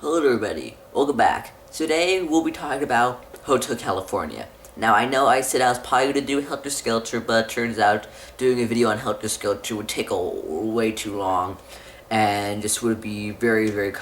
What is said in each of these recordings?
Hello everybody, welcome back. Today we'll be talking about Hotel California. Now I know I said I was probably going to do Helter Skelter, but it turns out doing a video on Helter Skelter would take way too long, and just would be take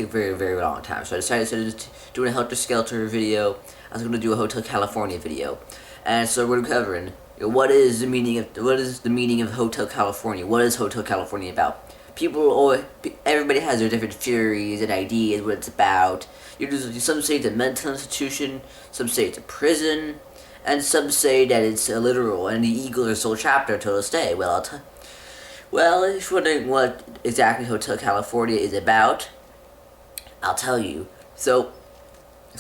a very long time. So I decided instead of doing a Helter Skelter video, I was going to do a Hotel California video. And so we're covering what is the meaning of Hotel California? What is Hotel California about? Everybody has their different theories and ideas what it's about. Some say it's a mental institution, some say it's a prison, and some say that it's a literal and the Eagle is sole chapter to this day. Well, if you're wondering what exactly Hotel California is about, I'll tell you. So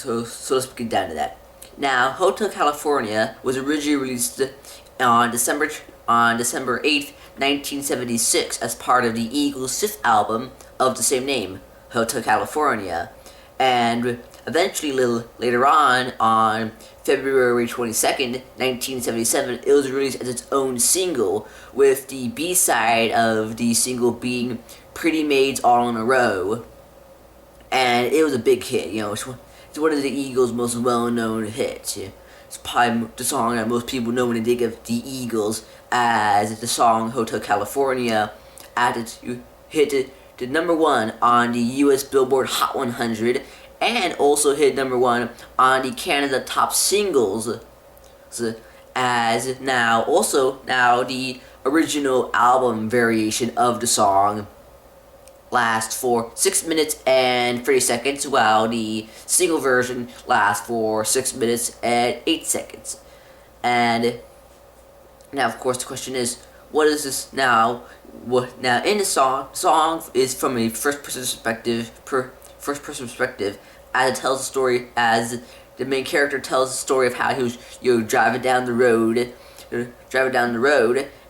let's get down to that. Now, Hotel California was originally released on December 8th, 1976 as part of the Eagles' fifth album of the same name, Hotel California. And eventually, later on February 22nd, 1977, it was released as its own single, with the B-side of the single being Pretty Maids All in a Row. And it was a big hit, it's one of the Eagles' most well-known hits. It's probably the song that most people know when they think of the Eagles as the song Hotel California. Hit the number one on the US Billboard Hot 100 and also hit number one on the Canada Top Singles. Now the original album variation of the song lasts for 6 minutes and 30 seconds, while the single version lasts for 6 minutes and 8 seconds. And now, of course, the question is, what is this now? Now, in the song is from a first-person perspective, as it tells the story, as the main character tells the story of how he was, driving down the road,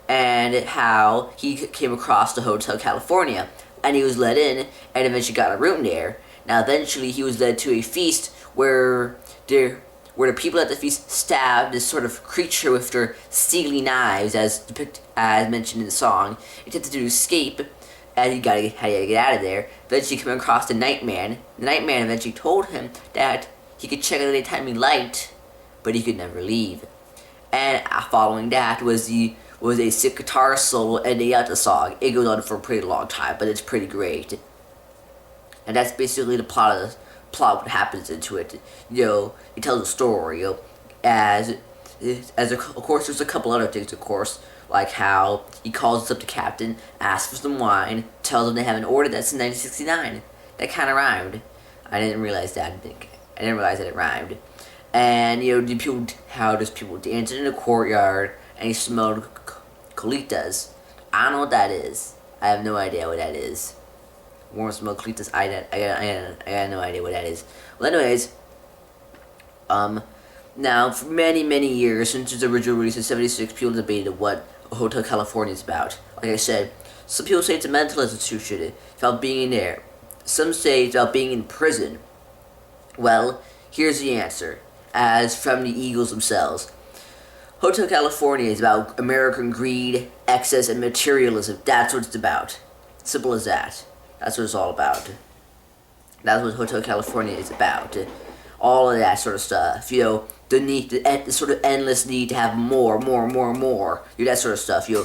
and how he came across the Hotel California. And he was let in, and eventually got a room there. Now, eventually, he was led to a feast where the people at the feast stabbed this sort of creature with their steely knives, as mentioned in the song. He attempted to escape, and he had to get out of there. Eventually, came across the Nightman. The Nightman eventually told him that he could check out any time he liked, but he could never leave. And following that was a sick guitar solo ending out the song. It goes on for a pretty long time, but it's pretty great. And that's basically the plot what happens into it. It tells a story, of course there's a couple other things, of course, like how he calls up the captain, asks for some wine, tells them they have an order that's in 1969. That kind of rhymed. I didn't realize that. I didn't realize that it rhymed. And how does people dancing in the courtyard, and he smelled colitas. I don't know what that is. I have no idea what that is. Warm smoked colitas. I got no idea what that is. Well, anyways, now for many years since its original release in '76, people debated what Hotel California is about. Like I said, some people say it's a mental institution. It's about being in there. Some say it's about being in prison. Well, here's the answer, as from the Eagles themselves. Hotel California is about American greed, excess, and materialism. That's what it's about. Simple as that. That's what it's all about. That's what Hotel California is about. All of that sort of stuff. The sort of endless need to have more. That sort of stuff. That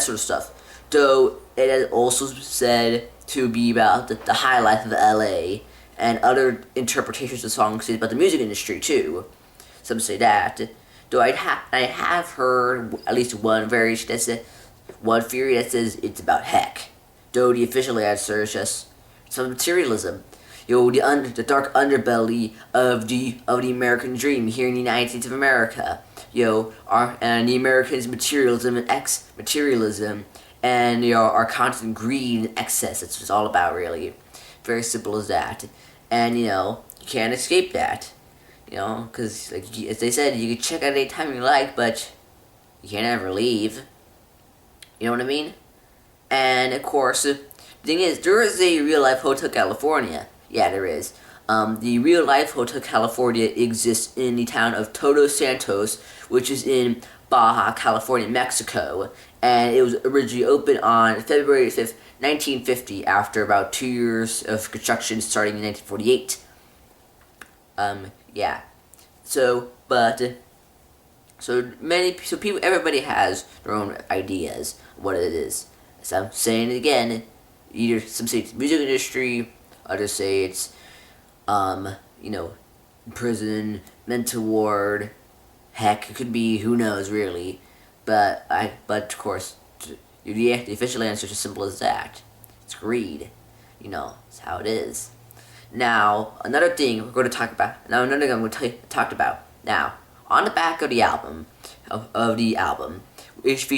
sort of stuff. Though it is also said to be about the high life of LA, and other interpretations of the song say about the music industry too. Some say that, though I have heard at least one theory that says it's about heck. Though the official answer is just some materialism. The dark underbelly of the American dream here in the United States of America. And the Americans' materialism and materialism, and our constant greed and excess. That's what it's all about, really. Very simple as that. And you can't escape that. Because, as they said, you can check out any time you like, but you can't ever leave. You know what I mean? And, of course, the thing is, there is a real-life Hotel California. Yeah, there is. The real-life Hotel California exists in the town of Todos Santos, which is in Baja California, Mexico. And it was originally opened on February 5th, 1950, after about 2 years of construction starting in 1948. Yeah. So people, everybody has their own ideas of what it is. So I'm saying it again. Either some say it's music industry, others say it's, prison, mental ward. Heck, it could be, who knows, really. But of course, the official answer is as simple as that. It's greed. It's how it is. Now, another thing we're going to talk about. Now, another thing I'm going to talk about. Now, on the back of the album, there's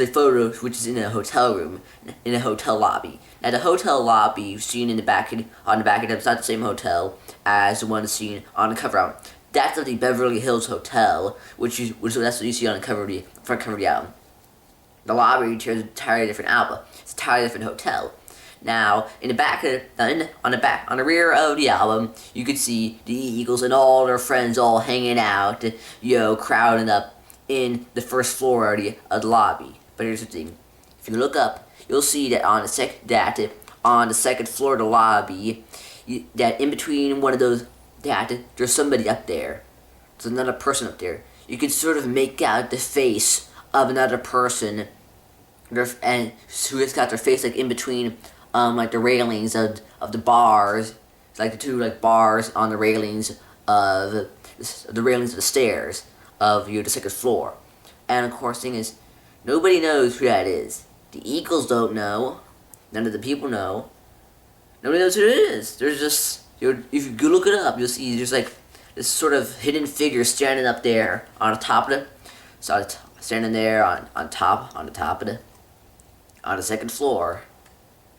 a photo which is in a hotel room, in a hotel lobby. Now, the hotel lobby seen on the back of it, it's not the same hotel as the one seen on the cover album. That's of the Beverly Hills Hotel, that's what you see on the front cover of the album. The lobby is an entirely different album. It's an entirely different hotel. Now, on the rear of the album, you could see the Eagles and all their friends all hanging out, crowding up in the first floor of the lobby. But here's the thing: if you look up, you'll see that on the second floor of the lobby, that in between one of those, there's somebody up there. There's another person up there. You can sort of make out the face of another person, and who has got their face in between. The railings of the bars. It's like the two bars on the railings of the stairs of the second floor. And of course, the thing is, nobody knows who that is. The Eagles don't know. None of the people know. Nobody knows who it is. There's just, if you go look it up, you'll see there's this sort of hidden figure standing up there on the top of it. So standing there on the second floor.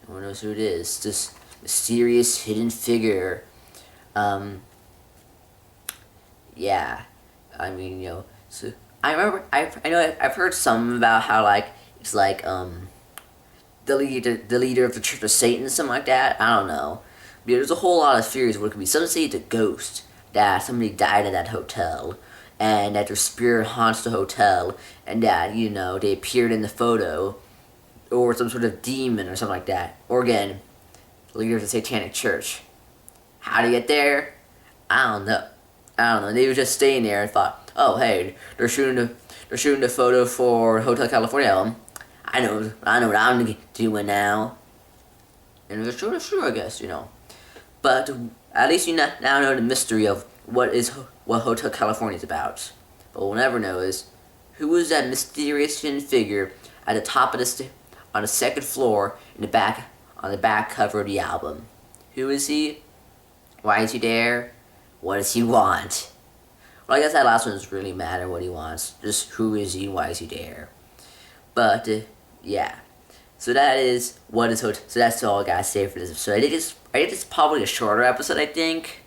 No one knows who it is. This mysterious hidden figure. Yeah. So I remember, I've heard some about how it's the leader of the Church of Satan, something like that. I don't know. But there's a whole lot of theories what it could be. Some say it's a ghost, that somebody died in that hotel, and that their spirit haunts the hotel, and that they appeared in the photo. Or some sort of demon or something like that. Or again, leader of the Satanic Church. How to get there? I don't know. They were just staying there and thought, oh hey, they're shooting the photo for Hotel California album. I know what I'm doing now. And they're sure, I guess, But at least you now know the mystery of what Hotel California is about. But what we'll never know is, who is that mysterious hidden figure at the top of on the second floor on the back cover of the album? Who is he? Why is he there? What does he want? Well, I guess that last one doesn't really matter what he wants. Just who is he and why is he there? But, yeah. So that's all I gotta say for this episode. I think it's probably a shorter episode, I think.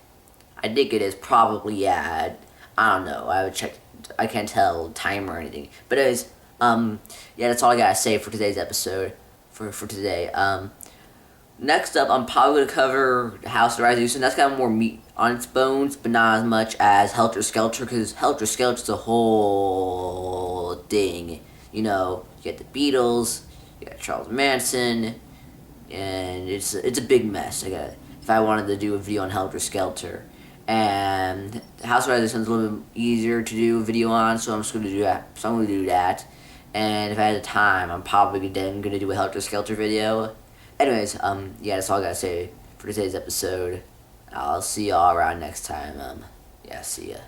I think it is probably, yeah. I don't know. I would check. I can't tell time or anything. But anyways, yeah, that's all I gotta say for today's episode. For today. Next up, I'm probably gonna cover House of the Rising Sun. That's got more meat on its bones, but not as much as Helter Skelter, because Helter Skelter's a whole thing. You get the Beatles, you got Charles Manson, and it's a big mess. If I wanted to do a video on Helter Skelter. And House of the Rising Sun's a little bit easier to do a video on, so I'm just gonna do that. And if I had the time, I'm probably then gonna do a Helter Skelter video. Anyways, yeah, that's all I gotta say for today's episode. I'll see y'all around next time. Yeah, see ya.